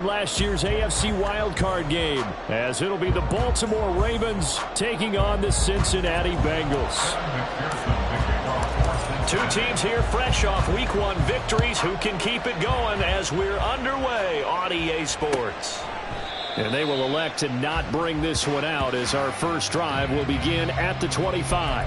Last year's AFC wildcard game, as it'll be the Baltimore Ravens taking on the Cincinnati Bengals. Two teams here fresh off Week 1 victories. Who can keep it going as we're underway on EA Sports? And they will elect to not bring this one out as our first drive will begin at the 25.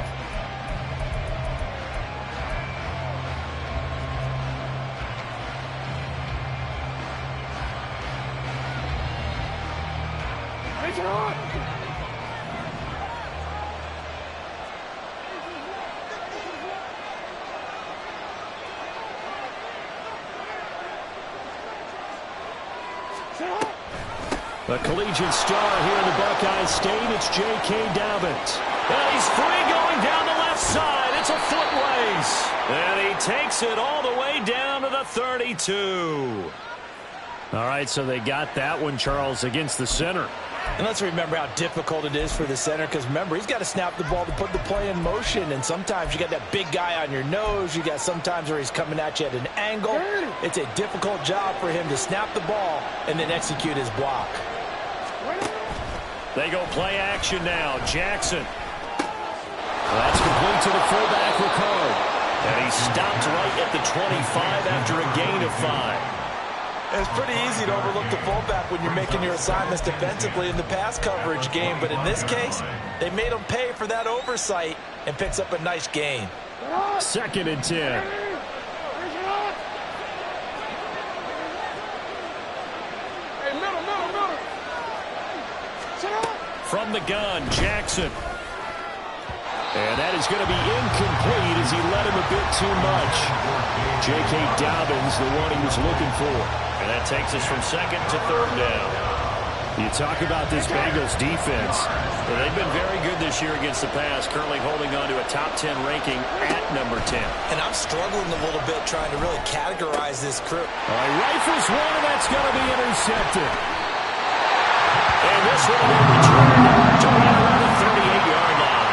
A collegiate star here in the Buckeye State, it's J.K. Dobbins. And he's free going down the left side. It's a foot race. And he takes it all the way down to the 32. All right, so they got that one, Charles, against the center. And let's remember how difficult it is for the center, because remember, he's got to snap the ball to put the play in motion, and sometimes you got that big guy on your nose. You got sometimes where he's coming at you at an angle. It's a difficult job for him to snap the ball and then execute his block. They go play action now. Jackson. That's complete to the fullback, Ricard. And he stopped right at the 25 after a gain of 5. It's pretty easy to overlook the fullback when you're making your assignments defensively in the pass coverage game. But in this case, they made him pay for that oversight and picks up a nice gain. 2nd and 10. From the gun, Jackson. And that is going to be incomplete as he led him a bit too much. J.K. Dobbins, the one he was looking for. And that takes us from 2nd to 3rd down. You talk about this Bengals defense. Well, they've been very good this year against the pass, currently holding on to a top 10 ranking at number 10. And I'm struggling a little bit trying to really categorize this crew. All right, rifles one, and that's going to be intercepted. And this one will be returned to around the 38-yard line.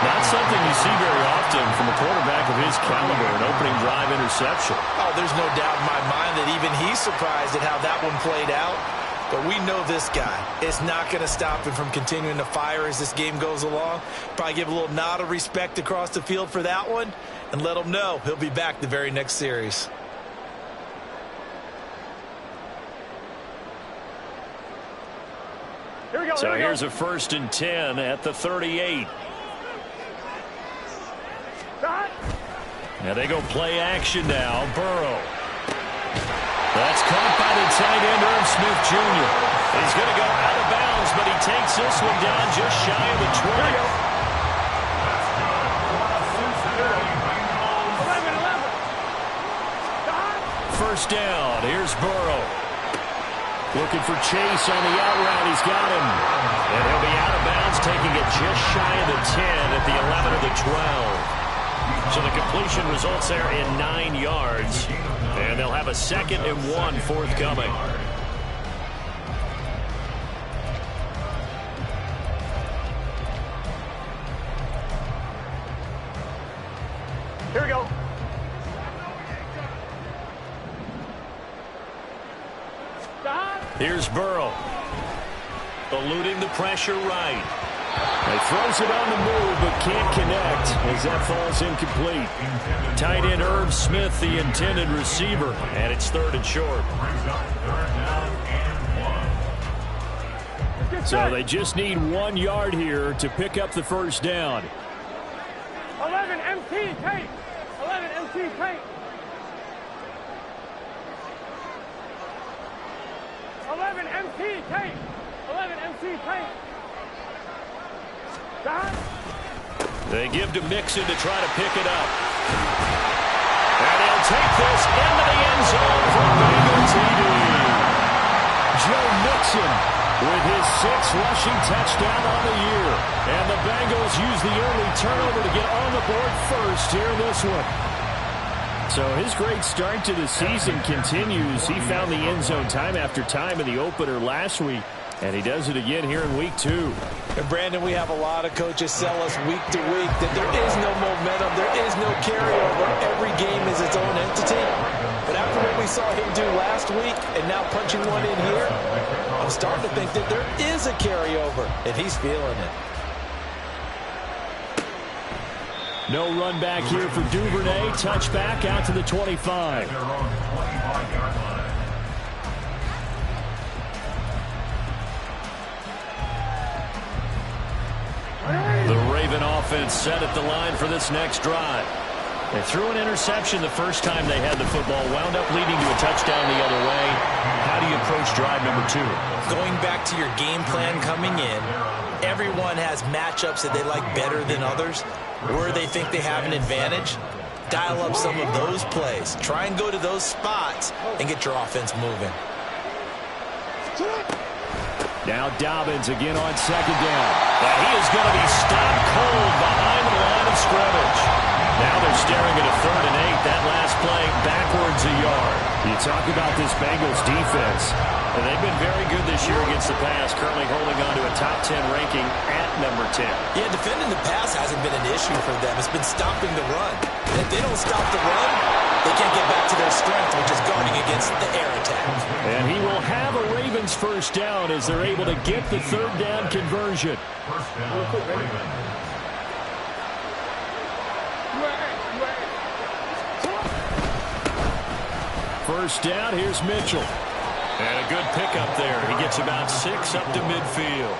Not something you see very often from a quarterback of his caliber, an opening drive interception. Oh, there's no doubt in my mind that even he's surprised at how that one played out. But we know this guy. It's not going to stop him from continuing to fire as this game goes along. Probably give a little nod of respect across the field for that one and let him know he'll be back the very next series. So here's a 1st and 10 at the 38. Now they go play action now. Burrow. That's caught by the tight end, Irv Smith Jr. He's going to go out of bounds, but he takes this one down just shy of the 20. First down. Here's Burrow. Looking for Chase on the out route. He's got him. And he'll be out of bounds, taking it just shy of the 10 at the 11 of the 12. So the completion results there in 9 yards. And they'll have a 2nd and 1 forthcoming. Here we go. Here's Burrow. Eluding the pressure right. He throws it on the move, but can't connect as that falls incomplete. Tight end Irv Smith, the intended receiver, and it's 3rd and short. So they just need 1 yard here to pick up the first down. 11 MT tape. 11 MT tape. 11 MT tape. 11 MT tape. They give to Mixon to try to pick it up. And he'll take this into the end zone for Bengal TD. Joe Mixon with his 6th rushing touchdown on the year. And the Bengals use the early turnover to get on the board first here in this one. So his great start to the season continues. He found the end zone time after time in the opener last week. And he does it again here in week 2. And Brandon, we have a lot of coaches sell us week to week that there is no momentum, there is no carryover. Every game is its own entity. But after what we we saw him do last week and now punching one in here, I'm starting to think that there is a carryover, and he's feeling it. No run back here for Duvernay. Touchback out to the 25. The Raven offense set at the line for this next drive. They threw an interception the first time they had the football, wound up leading to a touchdown the other way. How do you approach drive number 2? Going back to your game plan coming in, everyone has matchups that they like better than others, where they think they have an advantage. Dial up some of those plays. Try and go to those spots and get your offense moving. Now Dobbins again on second down. Now he is going to be stopped cold behind the line of scrimmage. Now they're staring at a 3rd and 8. That last play backwards a yard. You talk about this Bengals defense. And they've been very good this year against the pass, currently holding on to a top 10 ranking at number 10. Yeah, defending the pass hasn't been an issue for them. It's been stopping the run. And if they don't stop the run, they can't get back to their strength, which is guarding against the air attack. And he will have a Ravens first down as they're able to get the 3rd down conversion. First down, here's Mitchell. And a good pickup there. He gets about 6 up to midfield.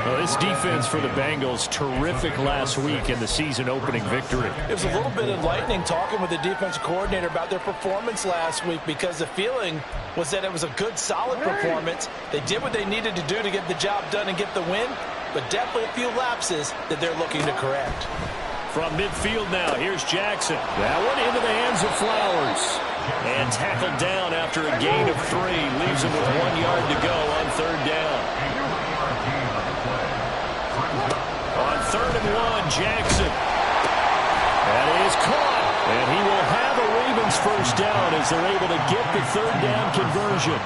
Well, this defense for the Bengals, terrific last week in the season-opening victory. It was a little bit enlightening talking with the defensive coordinator about their performance last week, because the feeling was that it was a good, solid performance. They did what they needed to do to get the job done and get the win, but definitely a few lapses that they're looking to correct. From midfield now, here's Jackson. That one into the hands of Flowers. And tackled down after a gain of 3. Leaves him with 1 yard to go on 3rd down. On 3rd and 1, Jackson. That is caught. And he will have a Ravens first down as they're able to get the 3rd down conversion.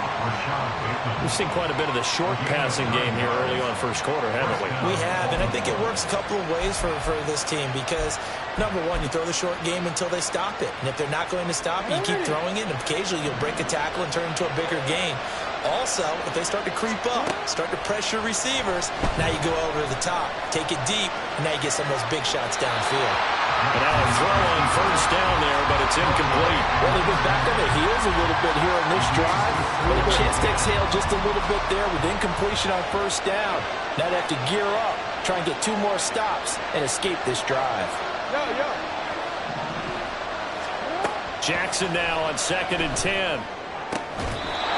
We've seen quite a bit of the short passing game here early on first quarter, haven't we? We have, and I think it works a couple of ways for this team because, number one, you throw the short game until they stop it. And if they're not going to stop it, you keep throwing it, and occasionally you'll break a tackle and turn it into a bigger gain. Also, if they start to creep up, start to pressure receivers, now you go over the top, take it deep, and now you get some of those big shots downfield. And now a throw on first down there, but it's incomplete. Well, they've been back on their heels a little bit here on this drive, but a chance to exhale just a little bit there with incompletion on first down. Now they have to gear up, try and get 2 more stops, and escape this drive. Jackson now on 2nd and 10.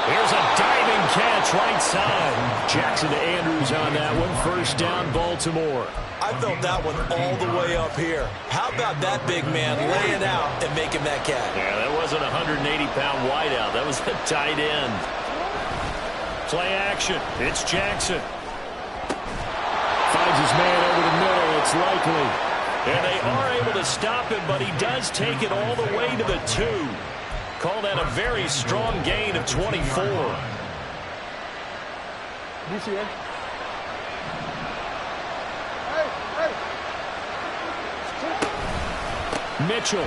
Here's a diving catch right side. Jackson to Andrews on that one. First down, Baltimore. I felt that one all the way up here. How about that big man laying out and making that catch? Yeah, that wasn't a 180-pound wideout. That was a tight end. Play action. It's Jackson. Finds his man over the middle. It's likely. And they are able to stop him, but he does take it all the way to the 2. Call that a very strong gain of 24. Mitchell,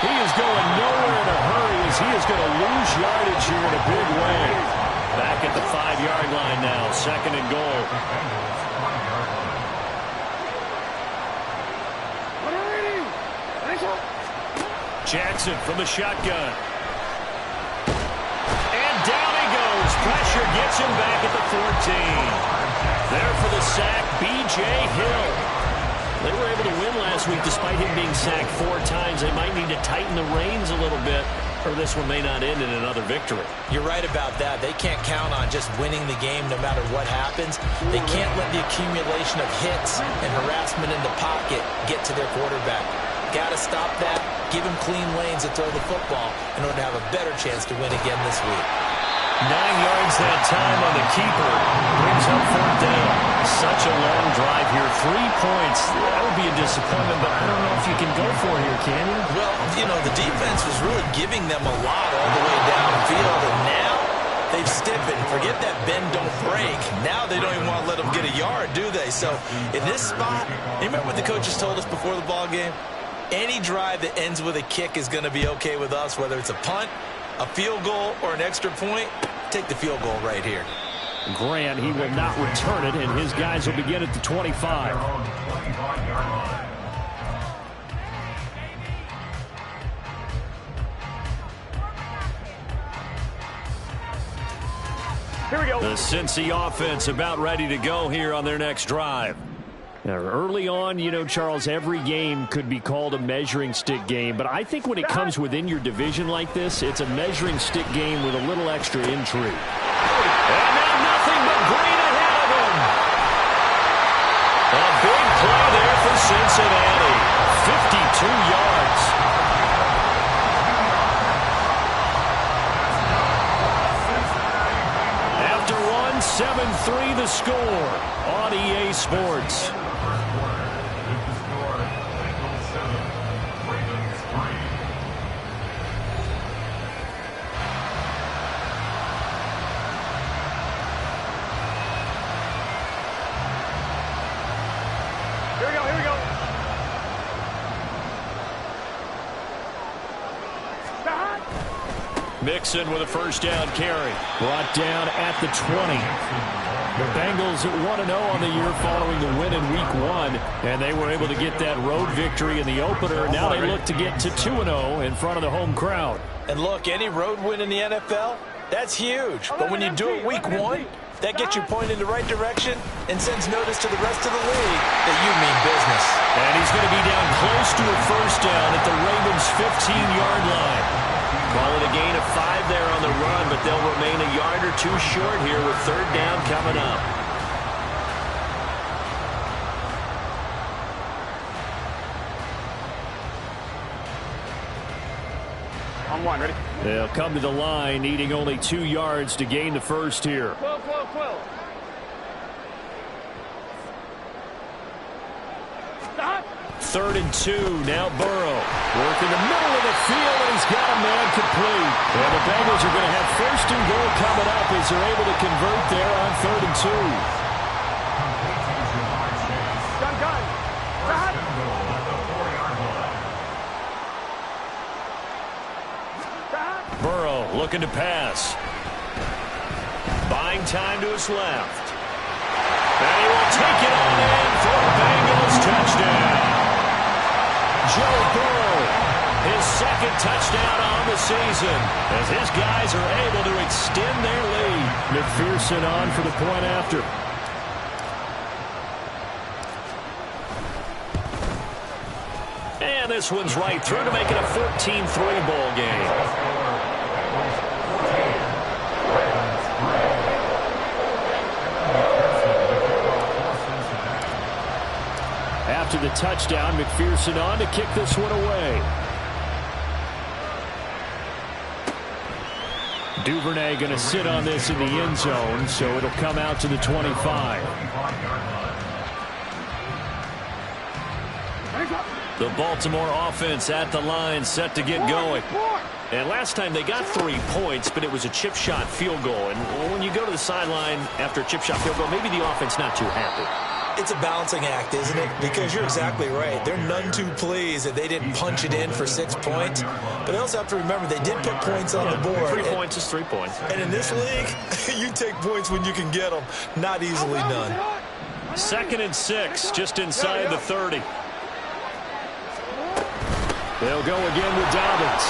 he is going nowhere in a hurry as he is going to lose yardage here in a big way. Back at the 5-yard line now, 2nd and goal. Jackson from the shotgun. And down he goes. Pressure gets him back at the 14. There for the sack, B.J. Hill. They were able to win last week despite him being sacked 4 times. They might need to tighten the reins a little bit, or this one may not end in another victory. You're right about that. They can't count on just winning the game no matter what happens. They can't let the accumulation of hits and harassment in the pocket get to their quarterback. Got to stop that. Give him clean lanes to throw the football in order to have a better chance to win again this week. 9 yards that time on the keeper. Brings up 4th down. Such a long drive here. 3 points. That would be a disappointment, but I don't know if you can go for it here, can you? Well, you know, the defense was really giving them a lot all the way downfield, and now they've stiffened. Forget that bend, don't break. Now they don't even want to let them get a yard, do they? So in this spot, you remember what the coaches told us before the ball game? Any drive that ends with a kick is going to be okay with us, whether it's a punt A field goal or an extra point, take the field goal right here. Grant, he will not return it, and his guys will begin at the 25. Here we go. The Cincy offense about ready to go here on their next drive. Now, early on, you know, Charles, every game could be called a measuring stick game, but I think when it comes within your division like this, it's a measuring stick game with a little extra intrigue. And now nothing but green ahead of him. A big play there for Cincinnati. 52 yards. After one, 7-3 the score on EA Sports. Mixon with a first down carry. Brought down at the 20. The Bengals 1-0 on the year following the win in Week 1, and they were able to get that road victory in the opener. Now they look to get to 2-0 in front of the home crowd. And look, any road win in the NFL, that's huge. But when you do it Week 1, that gets you pointed in the right direction and sends notice to the rest of the league that you mean business. And he's going to be down close to a first down at the Ravens' 15-yard line. Call it a gain of 5 there on the run, but they'll remain a yard or two short here with third down coming up. On one, ready? They'll come to the line, needing only 2 yards to gain the first here. 12. Stop. 3rd and 2. Now Burrow. Work in the middle of the field, and he's got a man complete. And the Bengals are going to have 1st and goal coming up as they're able to convert there on 3rd and 2. Gun. Stop. Burrow looking to pass. Buying time to his left. And he will take it on in for a Bengals touchdown. Joe Burrow, his 2nd touchdown on the season, as his guys are able to extend their lead. McPherson on for the point after. And this one's right through to make it a 14-3 ball game. After the touchdown, McPherson on to kick this one away. Duvernay going to sit on this in the end zone, so it'll come out to the 25. The Baltimore offense at the line, set to get going. And last time they got 3 points, but it was a chip shot field goal. And when you go to the sideline after a chip shot field goal, maybe the offense not too happy. It's a balancing act, isn't it? Because you're exactly right. They're none too pleased that they didn't punch it in for 6 points. But they also have to remember they did put points on the board. 3 points is 3 points. And in this league, you take points when you can get them. Not easily done. 2nd and 6, just inside the 30. They'll go again with Dobbins.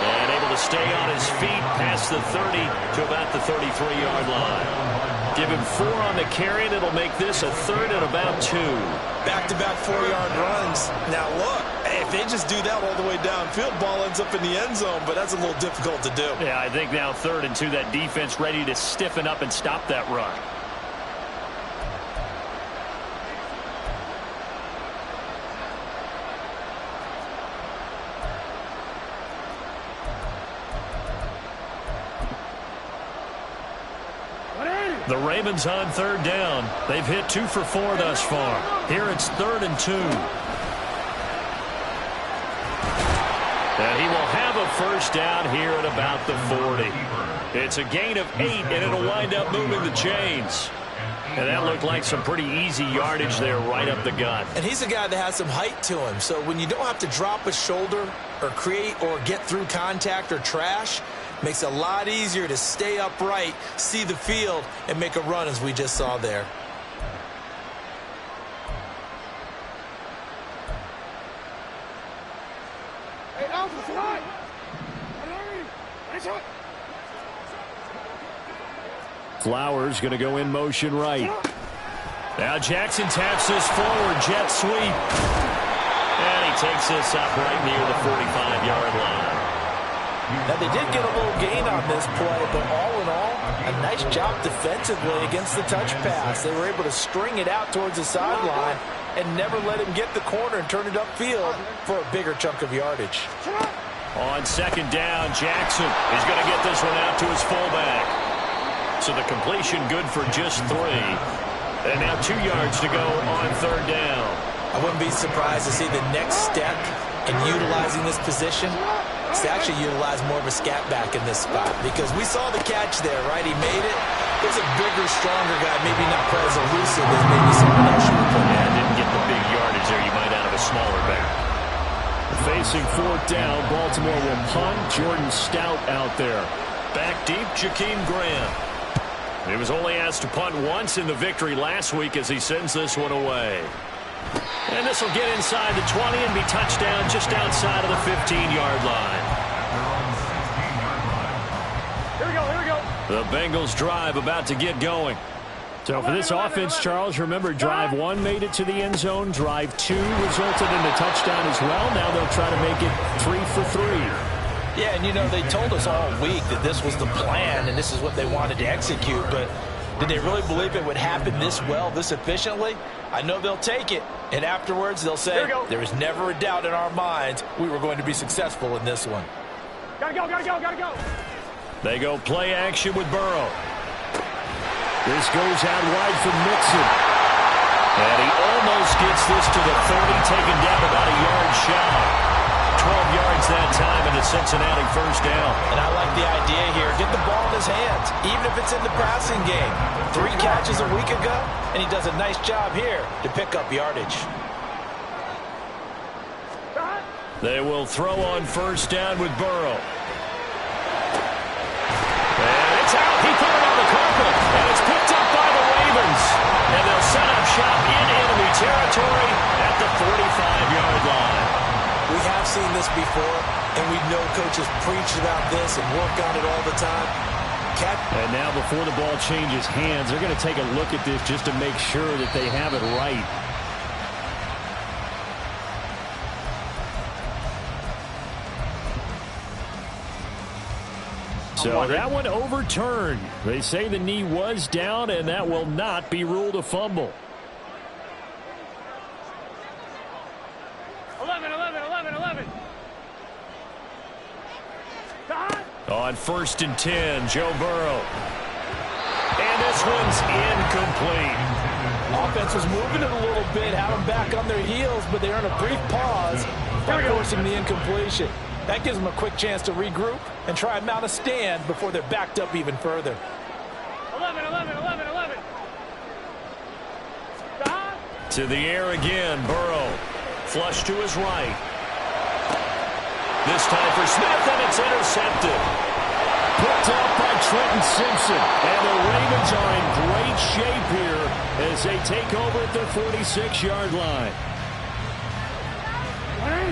And able to stay on his feet past the 30 to about the 33-yard line. Give him 4 on the carry, and it'll make this a 3rd and about 2. Back-to-back 4-yard runs. Now, look, if they just do that all the way downfield, ball ends up in the end zone, but that's a little difficult to do. Yeah, I think now 3rd and 2, that defense ready to stiffen up and stop that run. The Ravens on 3rd down. They've hit 2 for 4 thus far. Here it's 3rd and 2. And he will have a first down here at about the 40. It's a gain of 8, and it'll wind up moving the chains. And that looked like some pretty easy yardage there right up the gut. And he's a guy that has some height to him. So when you don't have to drop a shoulder or create or get through contact or trash, Makes it a lot easier to stay upright, see the field, and make a run as we just saw there. Flowers going to go in motion right. Now Jackson taps this forward, jet sweep. And he takes this up right near the 45-yard line. Now, they did get a little gain on this play, but all in all, a nice job defensively against the touch pass. They were able to string it out towards the sideline and never let him get the corner and turn it upfield for a bigger chunk of yardage. On second down, Jackson is going to get this one out to his fullback. So the completion good for just 3. And now 2 yards to go on third down. I wouldn't be surprised to see the next step in utilizing this position is to actually utilize more of a scat back in this spot, because we saw the catch there, right? He made it. There's a bigger, stronger guy, maybe not quite as elusive as maybe someone else should have put in. Didn't get the big yardage there you might out of a smaller back. Facing fourth down, Baltimore will punt. Jordan Stout out there. Back deep, Jakeem Graham. He was only asked to punt once in the victory last week as he sends this one away. And this will get inside the 20 and be touchdown just outside of the 15-yard line. Here we go, here we go. The Bengals drive about to get going. So for this offense, Charles, remember drive 1 made it to the end zone. Drive 2 resulted in a touchdown as well. Now they'll try to make it 3 for 3. Yeah, and you know, they told us all week that this was the plan and this is what they wanted to execute, but did they really believe it would happen this well, this efficiently? I know they'll take it, and afterwards they'll say, there was never a doubt in our minds we were going to be successful in this one. Gotta go, gotta go, gotta go. They go play action with Burrow. This goes out wide for Mixon. And he almost gets this to the 30, taken down about a yard shy. 12 yards that time, and a Cincinnati first down. And I like the idea here. Get the ball in his hands, even if it's in the passing game. 3 catches a week ago, and he does a nice job here to pick up yardage. They will throw on first down with Burrow. And it's out. He put it on the carpet, and it's picked up by the Ravens. And they'll set up shop in enemy territory at the 45-yard line. We have seen this before, and we know coaches preach about this and work on it all the time. And now before the ball changes hands, they're going to take a look at this just to make sure that they have it right. So that one overturned. They say the knee was down, and that will not be ruled a fumble. 11. On first and 10, Joe Burrow. And this one's incomplete. Offense was moving it a little bit, had them back on their heels, but they're in a brief pause by forcing the incompletion. That gives them a quick chance to regroup and try and mount a stand before they're backed up even further. 11. To the air again, Burrow. Flush to his right. This time for Smith, and it's intercepted. Picked up by Trenton Simpson. And the Ravens are in great shape here as they take over at their 46-yard line.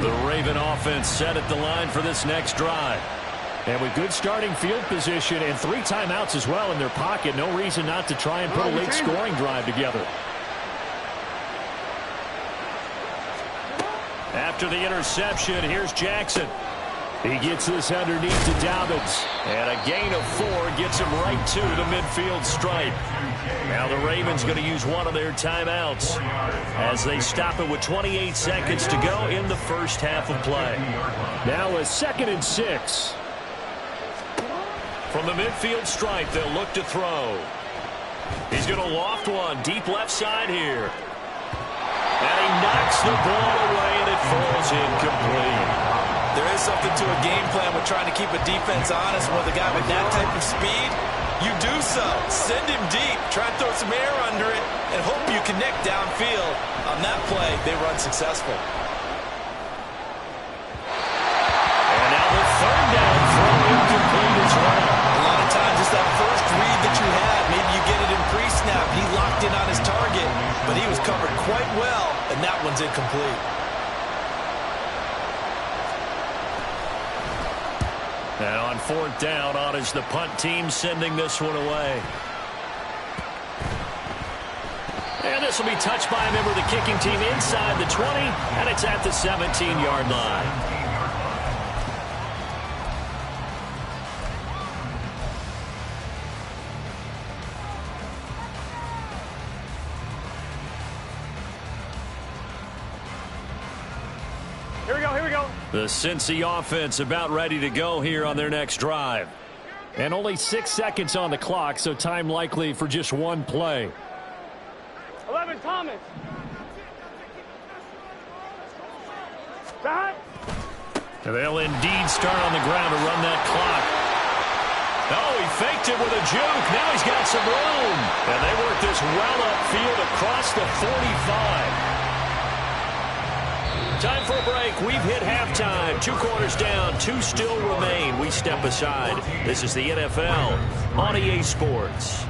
The Raven offense set at the line for this next drive. And with good starting field position and 3 timeouts as well in their pocket, no reason not to try and put a late scoring drive together. After the interception, here's Jackson. He gets this underneath to Dobbins. And a gain of 4 gets him right to the midfield stripe. Now the Ravens going to use one of their timeouts as they stop it with 28 seconds to go in the first half of play. Now a 2nd and 6. From the midfield stripe, they'll look to throw. He's going to loft one deep left side here. And he knocks the ball away, and it falls incomplete. There is something to a game plan with trying to keep a defense honest. With a guy with that type of speed, you do so. Send him deep. Try and throw some air under it and hope you connect downfield. On that play, they run successful. And now the 3rd down throw incomplete as well. one's incomplete. And on 4th down, on is the punt team sending this one away. And this will be touched by a member of the kicking team inside the 20, and it's at the 17-yard line. Here we go. The Cincy offense about ready to go here on their next drive. And only 6 seconds on the clock, so time likely for just one play. 11, Thomas. Back. They'll indeed start on the ground to run that clock. Oh, he faked it with a juke. Now he's got some room. And they work this well upfield across the 45. Time for a break. We've hit halftime. 2 quarters down. 2 still remain. We step aside. This is the NFL on EA Sports.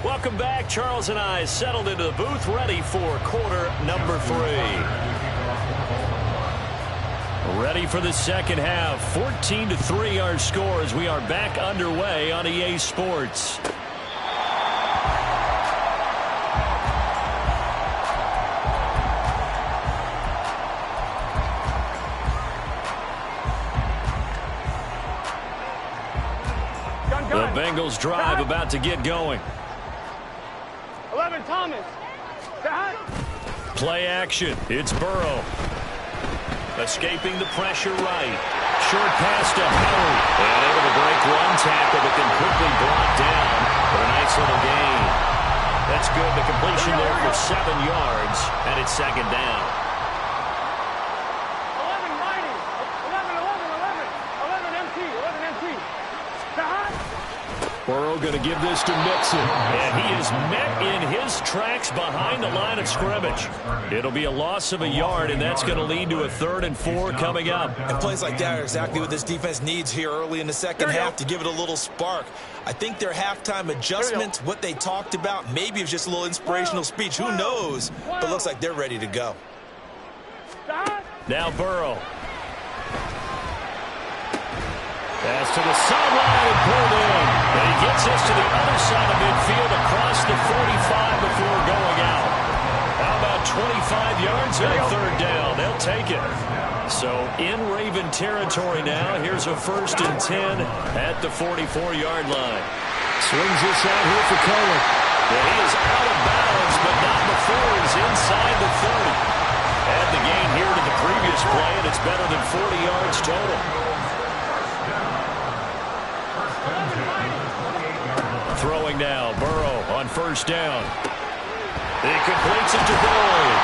Welcome back. Charles and I settled into the booth, ready for quarter number 3. Ready for the second half. 14-3 our score as we are back underway on EA Sports. The Bengals drive about to get going. 11, Thomas. Back. Play action. It's Burrow. Escaping the pressure right. Short pass to Howard. And able to break one tackle, but then quickly brought down for a nice little gain. That's good. The completion there for 7 yards, and it's 2nd down. 11, Mighty. 11 empty. 11 empty. Back. Burrow going to give this to Mixon. And he is met in his tracks behind the line of scrimmage. It'll be a loss of a yard, and that's going to lead to a 3rd and 4 coming up. And plays like that are exactly what this defense needs here early in the second half to give it a little spark. I think their halftime adjustments, what they talked about, maybe it was just a little inspirational speech. Who knows? But looks like they're ready to go. Now Burrow. Pass to the sideline and pulled in. And he gets this to the other side of midfield across the 45 before going out. How about 25 yards and a 3rd down? They'll take it. So in Raven territory now. Here's a 1st and 10 at the 44-yard line. Swings this out here for Cohen. Yeah, he is out of bounds, but not before he's inside the 30. Add the gain here to the previous play, and it's better than 40 yards total. Throwing now, Burrow on 1st down. He completes it to Boyd.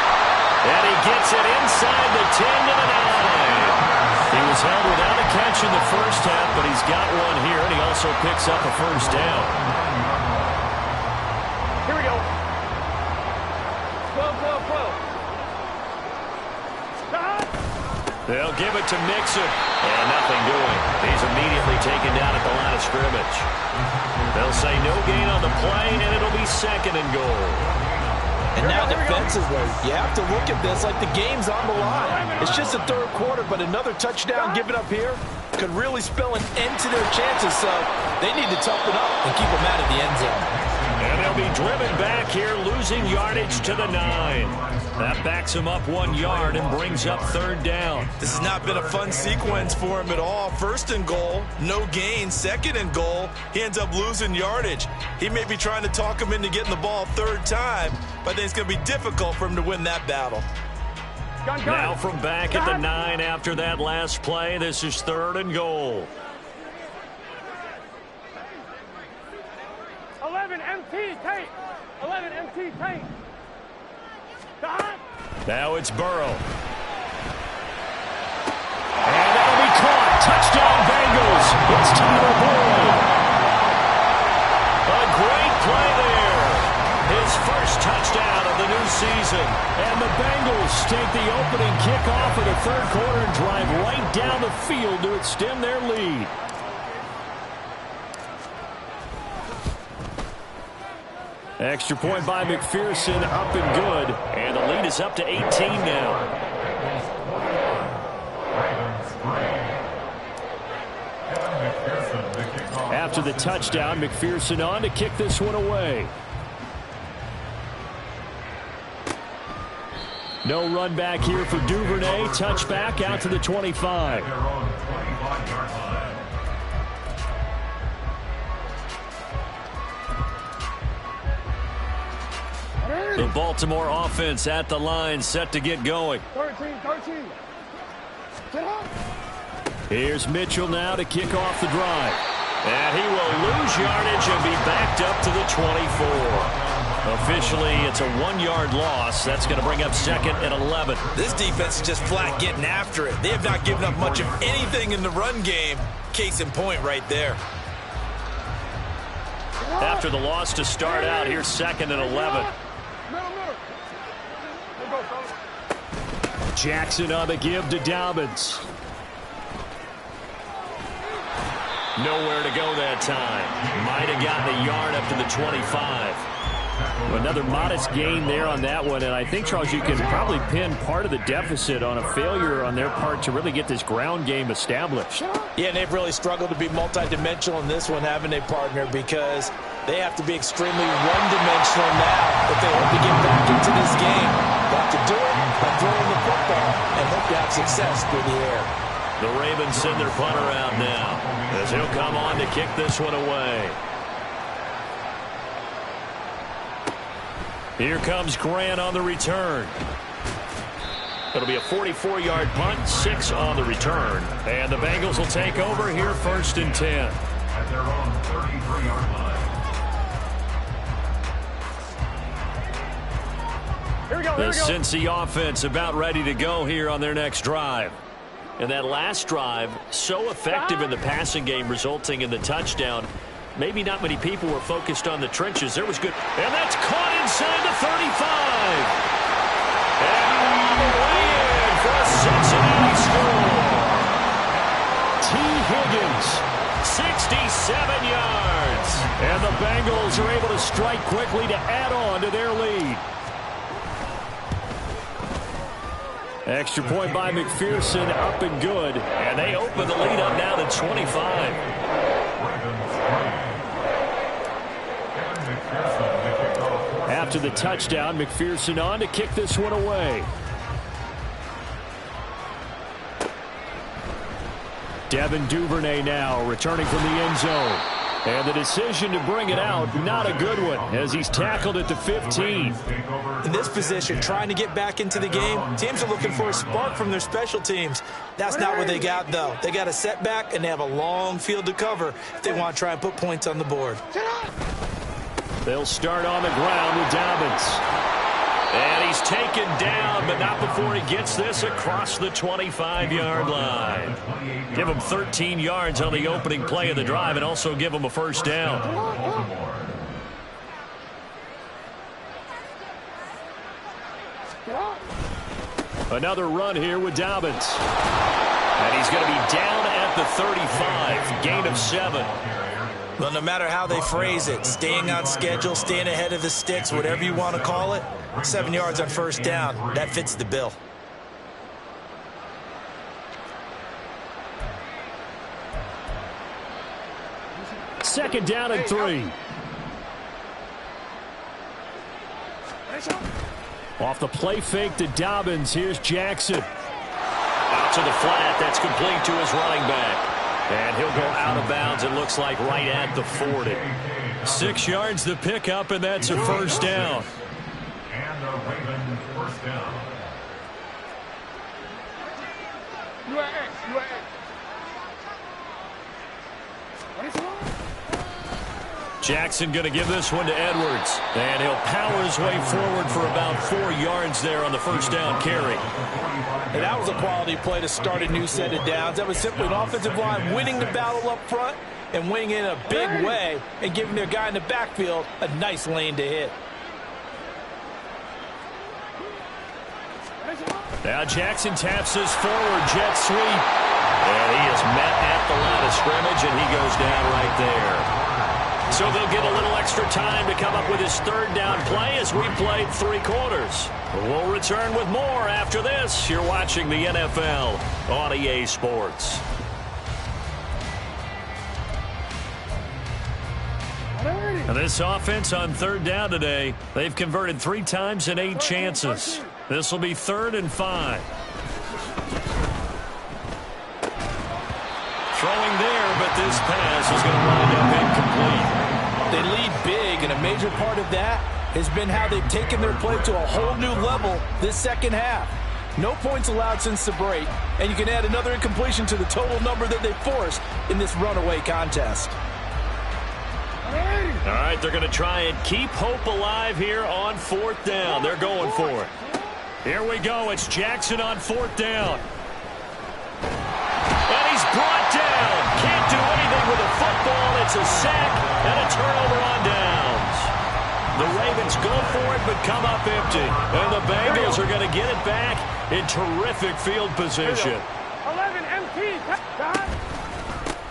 And he gets it inside the 10 to the 9. He was held without a catch in the first half, but he's got one here, and he also picks up a 1st down. Here we go. 12. They'll give it to Mixon. And nothing doing. He's immediately taken down at the line of scrimmage. They'll say no gain on the play, and it'll be 2nd and goal. And now defensively, you have to look at this like the game's on the line. It's just the 3rd quarter, but another touchdown given up here could really spell an end to their chances. So they need to toughen up and keep them out of the end zone. And they'll be driven back here, losing yardage to the 9. That backs him up 1 yard and brings up 3rd down. This has not been a fun sequence for him at all. 1st and goal, no gain. 2nd and goal, he ends up losing yardage. He may be trying to talk him into getting the ball 3rd time, but I think it's going to be difficult for him to win that battle. Now from back at the 9 after that last play, this is 3rd and goal. 11 empty tape. 11 empty tape. Now it's Burrow. And that'll be caught. Touchdown Bengals. It's Tyler Boyd. A great play there. His 1st touchdown of the new season. And the Bengals take the opening kickoff of the 3rd quarter and drive right down the field to extend their lead. Extra point by McPherson, up and good. And the lead is up to 18 now. After the touchdown, McPherson on to kick this one away. No run back here for Duvernay. Touchback out to the 25. The Baltimore offense at the line, set to get going. 13. Here's Mitchell now to kick off the drive. And he will lose yardage and be backed up to the 24. Officially, it's a 1-yard loss. That's going to bring up 2nd and 11. This defense is just flat getting after it. They have not given up much of anything in the run game. Case in point right there. After the loss to start out, here's 2nd and 11. Jackson on the give to Dobbins. Nowhere to go that time. Might have gotten a yard up to the 25. Another modest gain there on that one, and I think, Charles, you can probably pin part of the deficit on a failure on their part to really get this ground game established. Yeah, and they've really struggled to be multidimensional in this one, having a partner, because they have to be extremely one-dimensional now if they hope to get back into this game. They have to do it by throwing the football and hope to have success through the air. The Ravens send their punter out now as he'll come on to kick this one away. Here comes Grant on the return. It'll be a 44-yard punt, 6 on the return. And the Bengals will take over here 1st and 10. At their own 33-yard line. Here we go. The Cincy offense about ready to go here on their next drive. And that last drive, so effective in the passing game, resulting in the touchdown. Maybe not many people were focused on the trenches. There was good. And that's caught inside the 35. And all the way in for a Cincinnati score. T. Higgins, 67 yards. And the Bengals are able to strike quickly to add on to their lead. Extra point by McPherson, up and good. And they open the lead up now to 25. After the touchdown, McPherson on to kick this one away. Devin Duvernay now returning from the end zone. And the decision to bring it out, not a good one, as he's tackled at the 15. In this position, trying to get back into the game, teams are looking for a spark from their special teams. That's not what they got, though. They got a setback, and they have a long field to cover if they want to try and put points on the board. They'll start on the ground with Dobbins. And he's taken down, but not before he gets this across the 25-yard line. Give him 13 yards on the opening play of the drive and also give him a first down. Another run here with Dobbins. And he's going to be down at the 35, gain of 7. Well, no matter how they phrase it, staying on schedule, staying ahead of the sticks, whatever you want to call it, 7 yards on first down, that fits the bill. Second down and 3. Off the play fake to Dobbins, here's Jackson. Out to the flat, that's complete to his running back. And he'll go out of bounds, it looks like right at the 40. 6 yards the pickup, and that's a first down. And the Ravens first down. Jackson going to give this one to Edwards. And he'll power his way forward for about 4 yards there on the first down carry. And that was a quality play to start a new set of downs. That was simply an offensive line winning the battle up front and winning in a big way and giving their guy in the backfield a nice lane to hit. Now Jackson taps his forward jet sweep. And he is met at the line of scrimmage, and he goes down right there. So they'll get a little extra time to come up with his third down play as we played 3 quarters. We'll return with more after this. You're watching the NFL on EA Sports. And this offense on third down today, they've converted 3 times in 8 chances. This will be 3rd and 5. Throwing there, but this pass is going to wind up incomplete. They lead big, and a major part of that has been how they've taken their play to a whole new level this second half. No points allowed since the break, and you can add another incompletion to the total number that they forced in this runaway contest. All right, they're going to try and keep hope alive here on 4th down. They're going for it. Here we go. It's Jackson on 4th down. And he's brought down. Can't do anything with a football. It's a sack and a turnover on downs. The Ravens go for it but come up empty. And the Bengals are going to get it back in terrific field position. 11 MT.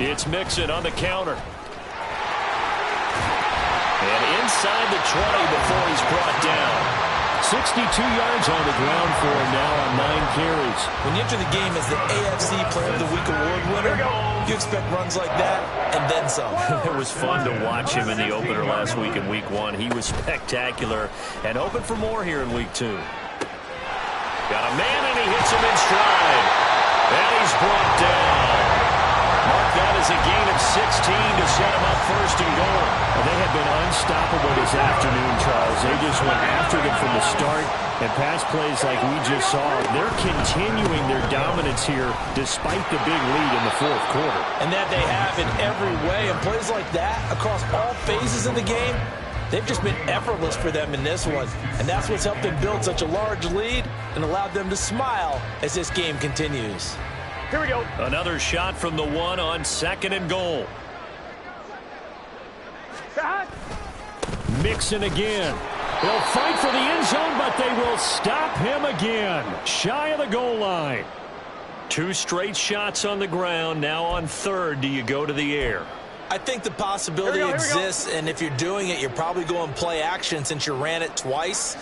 It's Mixon on the counter. And inside the 20 before he's brought down. 62 yards on the ground for him now on 9 carries. When you enter the game as the AFC Player of the Week award winner, you expect runs like that and then some. It was fun to watch him in the opener last week in Week 1. He was spectacular and hoping for more here in Week 2. Got a man and he hits him in stride. And he's brought down. Mark that as a gain of 16 to set him up 1st and goal. Well, they have been unstoppable this afternoon, Charles. They just went after them from the start, and pass plays like we just saw, they're continuing their dominance here despite the big lead in the 4th quarter. And that they have in every way. And plays like that across all phases of the game, they've just been effortless for them in this one. And that's what's helped them build such a large lead and allowed them to smile as this game continues. Here we go. Another shot from the 1 on 2nd and goal. Mixon again. They'll fight for the end zone, but they will stop him again. Shy of the goal line. 2 straight shots on the ground. Now on 3rd, do you go to the air? I think the possibility exists, and if you're doing it, you're probably going play action since you ran it twice.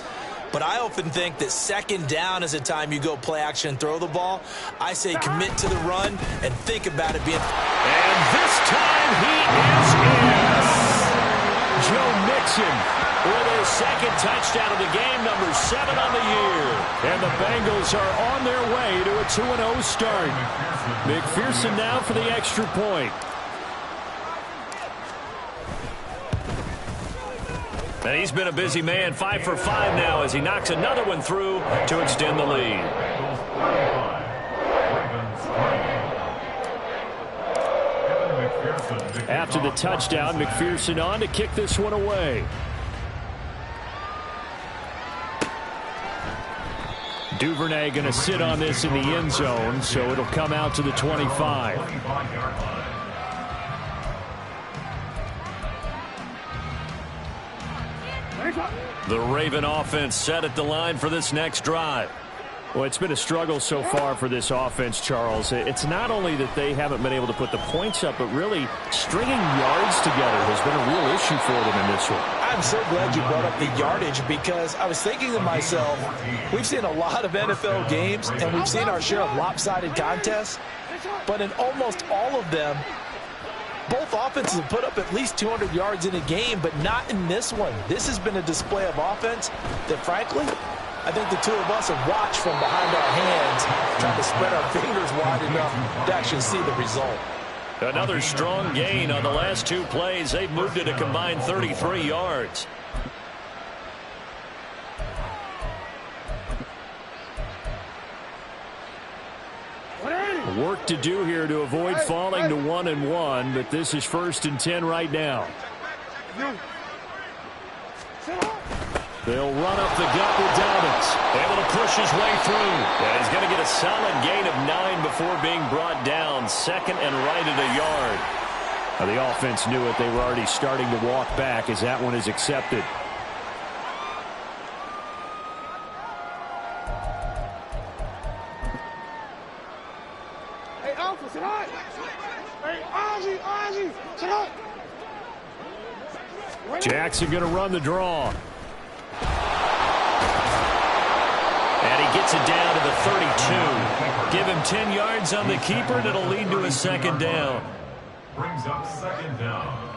But I often think that 2nd down is a time you go play action and throw the ball. I say commit to the run and think about it being... And this time he is in. Joe Mixon with his 2nd touchdown of the game, number 7 on the year. And the Bengals are on their way to a 2-0 start. McPherson now for the extra point. And he's been a busy man, 5 for 5 now as he knocks another one through to extend the lead. After the touchdown, McPherson on to kick this one away. Duvernay going to sit on this in the end zone, so it'll come out to the 25. The Raven offense set at the line for this next drive. Well, it's been a struggle so far for this offense, Charles. It's not only that they haven't been able to put the points up, but really stringing yards together has been a real issue for them in this one. I'm so glad you brought up the yardage because I was thinking to myself, we've seen a lot of NFL games and we've seen our share of lopsided contests, but in almost all of them, both offenses have put up at least 200 yards in a game, but not in this one. This has been a display of offense that, frankly, I think the two of us have watched from behind our hands, trying to spread our fingers wide enough to actually see the result. Another strong gain on the last 2 plays. They've moved it a combined 33 yards. Work to do here to avoid falling to 1-1, but this is 1st and 10 right now. They'll run up the gut with Dobbins. Able to push his way through. And he's going to get a solid gain of 9 before being brought down. 2nd and right at a yard. Now, the offense knew it. They were already starting to walk back as that one is accepted. Hey, Alpha, sit on. Hey, Ozzy, sit on. Jackson going to run the draw. And he gets it down to the 32. Give him 10 yards on the keeper, and it'll lead to a second down. Brings up second down.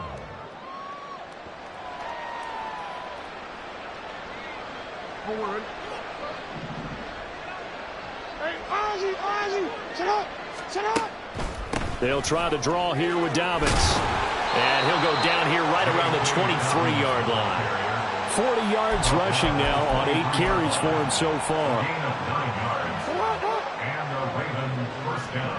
Forward. Hey, Ozzie, sit up, sit up. They'll try to draw here with Dobbins. And he'll go down here right around the 23-yard line. 40 yards rushing now on 8 carries for him so far. Gain of 9 yards. And the Ravens first down.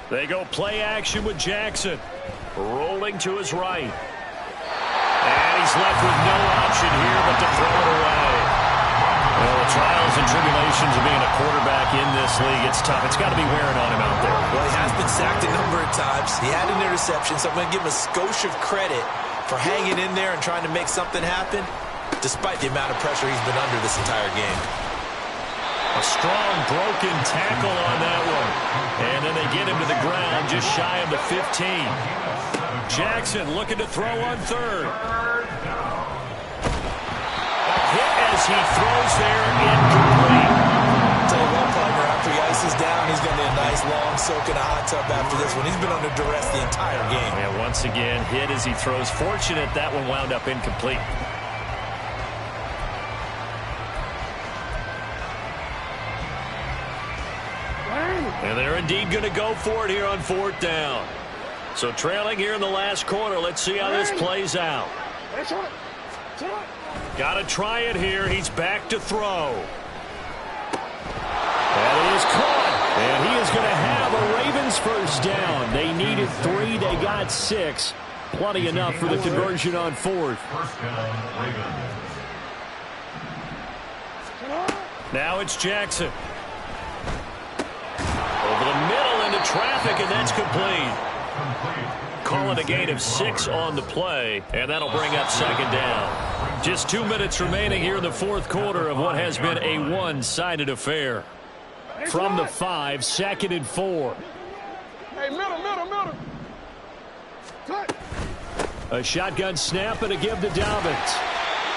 They go play action with Jackson. Rolling to his right. And he's left with no option here but to throw it away. Well, the trials and tribulations of being a quarterback in this league, it's tough. It's got to be wearing on him out there. Well, he has been sacked a number of times. He had an interception, so I'm going to give him a skosh of credit for hanging in there and trying to make something happen, despite the amount of pressure he's been under this entire game. A strong broken tackle on that one. And then they get him to the ground just shy of the 15. Jackson looking to throw on third. Hit as he throws there, incomplete. Tell you what, partner, after he ices down, he's going to need a nice long soak in a hot tub after this one. He's been under duress the entire game. And once again, hit as he throws. Fortunate that one wound up incomplete. And they're indeed going to go for it here on fourth down. So trailing here in the last quarter. Let's see how this plays out. Got to try it here. He's back to throw. That is caught. And he is going to have a Ravens first down. They needed 3. They got 6. Plenty enough for the conversion on fourth. First down, Ravens. Now it's Jackson. Over the middle into traffic, and that's complete. Call it a gain of 6 on the play, and that'll bring up second down. Just 2 minutes remaining here in the fourth quarter of what has been a one-sided affair. From the 5, 2nd and 4. Hey, middle. Cut. A shotgun snap and a give to Dobbins.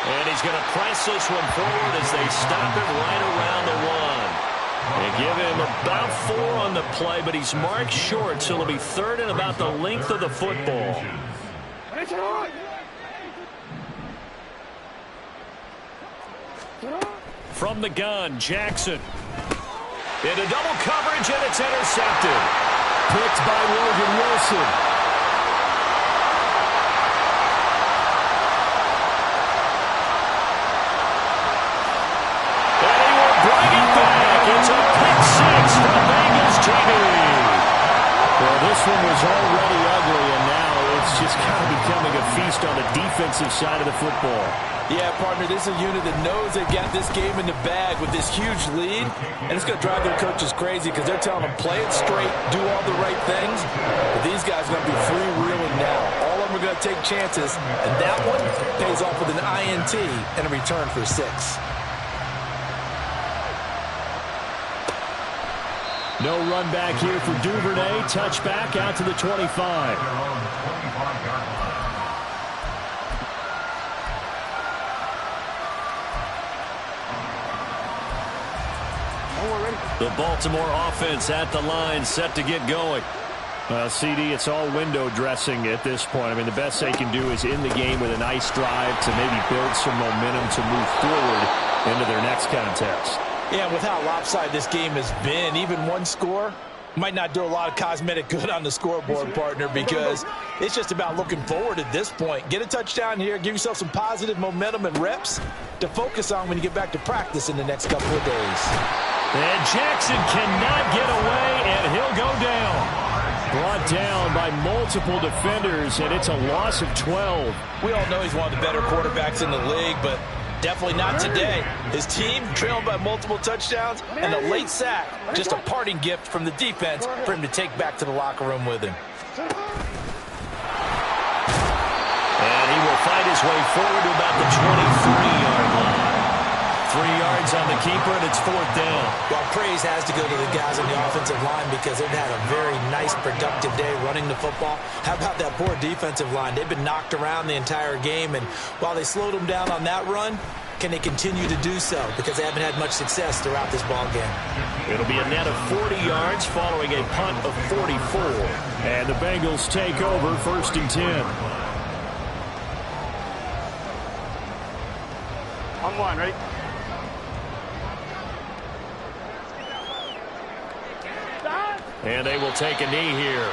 And he's going to press this one forward as they stop him right around the 1. They give him about 4 on the play, but he's marked short, so it'll be third and about the length of the football. From the gun, Jackson. Into double coverage, and it's intercepted. Picked by Logan Wilson. And he will bring it back. It's a pick 6 for the Bengals TV. Well, this one was already ugly, and now it's just kind of becoming a feast on the defensive side of the football. Yeah, partner, this is a unit that knows they've got this game in the bag with this huge lead, and it's going to drive their coaches crazy because they're telling them play it straight, do all the right things, but these guys are going to be freewheeling now. All of them are going to take chances, and that one pays off with an INT and a return for 6. No run back here for Duvernay. Touchback out to the 25. Their own 25-yard line. The Baltimore offense at the line, set to get going. Well, CD, it's all window dressing at this point. I mean, the best they can do is in the game with a nice drive to maybe build some momentum to move forward into their next contest. Yeah, with how lopsided this game has been, even one score might not do a lot of cosmetic good on the scoreboard, partner, because it's just about looking forward at this point. Get a touchdown here, give yourself some positive momentum and reps to focus on when you get back to practice in the next couple of days. And Jackson cannot get away, and he'll go down. Brought down by multiple defenders, and it's a loss of 12. We all know he's one of the better quarterbacks in the league, but definitely not today. His team trailed by multiple touchdowns, and a late sack, just a parting gift from the defense for him to take back to the locker room with him. And he will fight his way forward to about the 23-yard line. 3 yards on the keeper, and it's 4th down. Well, praise has to go to the guys on the offensive line because they've had a very nice, productive day running the football. How about that poor defensive line? They've been knocked around the entire game, and while they slowed them down on that run, can they continue to do so? Because they haven't had much success throughout this ball game. It'll be a net of 40 yards following a punt of 44. And the Bengals take over 1st and 10. On one, ready? And they will take a knee here.